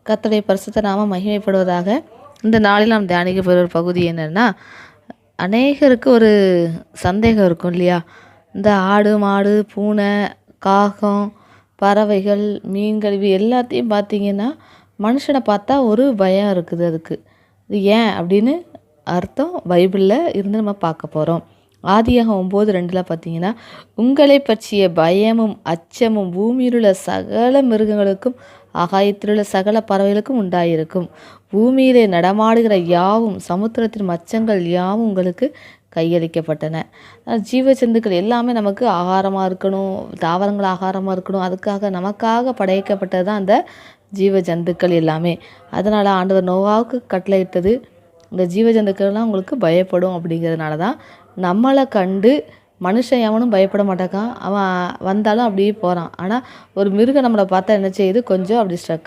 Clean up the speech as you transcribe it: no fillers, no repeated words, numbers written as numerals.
கர்த்தருடைய பரிசுத்த நாமம் மகிமைப்படுவதாக. இந்த நாளில் நாம் தியானிக்கப்படுற ஒரு பகுதி என்னன்னா, அநேகருக்கு ஒரு சந்தேகம் இருக்கும் இல்லையா? இந்த ஆடு, மாடு, பூனை, காகம், பறவைகள், மீன்கள் இவை எல்லாத்தையும் பார்த்தீங்கன்னா, மனுஷனை பார்த்தா ஒரு பயம் இருக்குது அதுக்கு. இது ஏன் அப்படின்னு அர்த்தம் பைபிளில் இருந்து நம்ம பார்க்க போகிறோம். ஆதியாகமம் 9:2 பார்த்தீங்கன்னா, உங்களை பற்றிய பயமும் அச்சமும் பூமியிலுள்ள சகல மிருகங்களுக்கும் ஆகாயத்திலுள்ள சகல பறவைகளுக்கும் உண்டாயிருக்கும். பூமியிலே நடமாடுகிற யாவும் சமுத்திரத்தின் மச்சங்கள் யாவும் உங்களுக்கு கையளிக்கப்பட்டன. ஜீவ ஜந்துக்கள் எல்லாமே நமக்கு ஆகாரமாக இருக்கணும், தாவரங்கள் ஆகாரமாக இருக்கணும். அதுக்காக நமக்காக படைக்கப்பட்டது தான் அந்த ஜீவ ஜந்துக்கள் எல்லாமே. அதனால் ஆண்டவர் நோவாவுக்கு கட்டளையிட்டது, இந்த ஜீவ ஜந்துக்கள்லாம் உங்களுக்கு பயப்படும் அப்படிங்கிறதுனால தான். நம்மளை கண்டு மனுஷன் எவனும் பயப்பட மாட்டாக்கான். அவன் வந்தாலும் அப்படியே போகிறான். ஆனால் ஒரு மிருகம் நம்மளை பார்த்தா என்ன செய்யுது, கொஞ்சம் அப்படி ஸ்ட்ரக்